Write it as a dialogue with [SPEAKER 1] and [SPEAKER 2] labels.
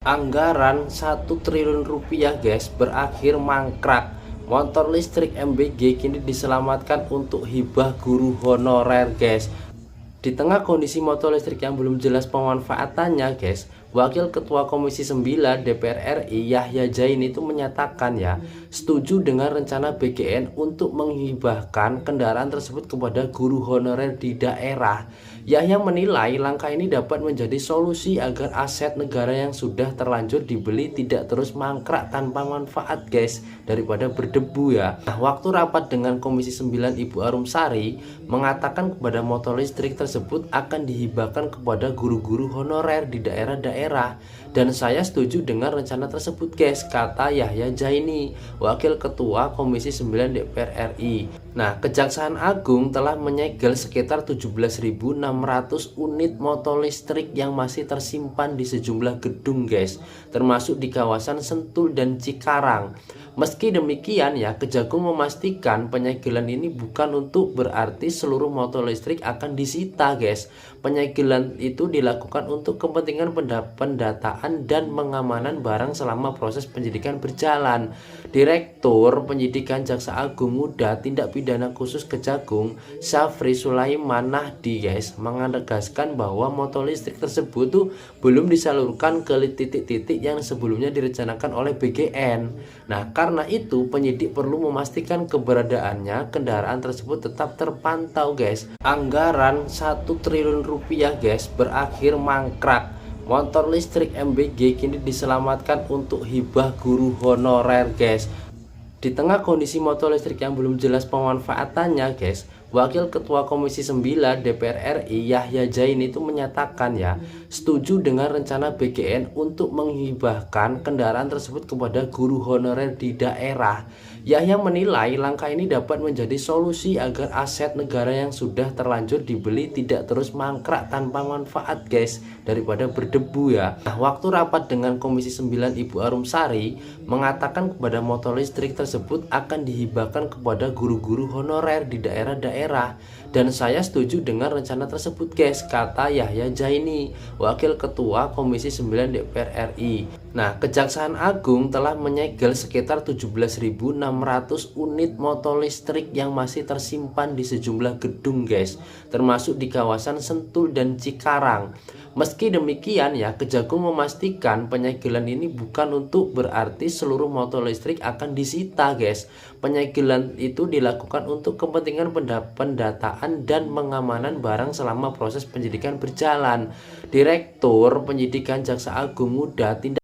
[SPEAKER 1] Anggaran 1 triliun rupiah guys berakhir mangkrak. Motor listrik MBG kini diselamatkan untuk hibah guru honorer guys. Di tengah kondisi motor listrik yang belum jelas pemanfaatannya guys, Wakil Ketua Komisi 9 DPR RI Yahya Jaini itu menyatakan ya, setuju dengan rencana BGN untuk menghibahkan kendaraan tersebut kepada guru honorer di daerah. Yahya menilai langkah ini dapat menjadi solusi agar aset negara yang sudah terlanjur dibeli tidak terus mangkrak tanpa manfaat guys, daripada berdebu ya. Nah, waktu rapat dengan Komisi 9 Ibu Arumsari mengatakan kepada motor listrik tersebut akan dihibahkan kepada guru-guru honorer di daerah-daerah, dan saya setuju dengan rencana tersebut guys, kata Yahya Jaini, Wakil Ketua Komisi 9 DPR RI. Nah, Kejaksaan Agung telah menyegel sekitar 17.600 unit motor listrik yang masih tersimpan di sejumlah gedung guys, termasuk di kawasan Sentul dan Cikarang. Meski demikian ya, Kejagung memastikan penyegelan ini bukan untuk berarti seluruh motor listrik akan disita guys. Penyegelan itu dilakukan untuk kepentingan pendataan dan pengamanan barang selama proses penyidikan berjalan. Direktur Penyidikan Jaksa Agung Muda Tindak Pidana Khusus Kejagung, Syafri Sulaiman Nahdi guys, menegaskan bahwa motor listrik tersebut tuh belum disalurkan ke titik-titik yang sebelumnya direncanakan oleh BGN. Nah, karena itu penyidik perlu memastikan keberadaannya kendaraan tersebut tetap terpantau guys. Anggaran 1 triliun rupiah guys berakhir mangkrak. Motor listrik MBG kini diselamatkan untuk hibah guru honorer guys. Di tengah kondisi motor listrik yang belum jelas pemanfaatannya guys, Wakil Ketua Komisi 9 DPR RI Yahya Jaini itu menyatakan ya, setuju dengan rencana BGN untuk menghibahkan kendaraan tersebut kepada guru honorer di daerah. Yahya menilai langkah ini dapat menjadi solusi agar aset negara yang sudah terlanjur dibeli tidak terus mangkrak tanpa manfaat guys, daripada berdebu ya. Nah, waktu rapat dengan Komisi 9 Ibu Arumsari mengatakan kepada motor listrik tersebut akan dihibahkan kepada guru-guru honorer di daerah-daerah, dan saya setuju dengan rencana tersebut guys, kata Yahya Jaini, Wakil Ketua Komisi 9 DPR RI. Nah, Kejaksaan Agung telah menyegel sekitar 17.600 unit motor listrik yang masih tersimpan di sejumlah gedung guys, termasuk di kawasan Sentul dan Cikarang. Meski demikian ya, Kejagung memastikan penyegelan ini bukan untuk berarti seluruh motor listrik akan disita guys. Penyegelan itu dilakukan untuk kepentingan pendataan dan pengamanan barang selama proses penyidikan berjalan. Direktur Penyidikan Jaksa Agung Muda Tindak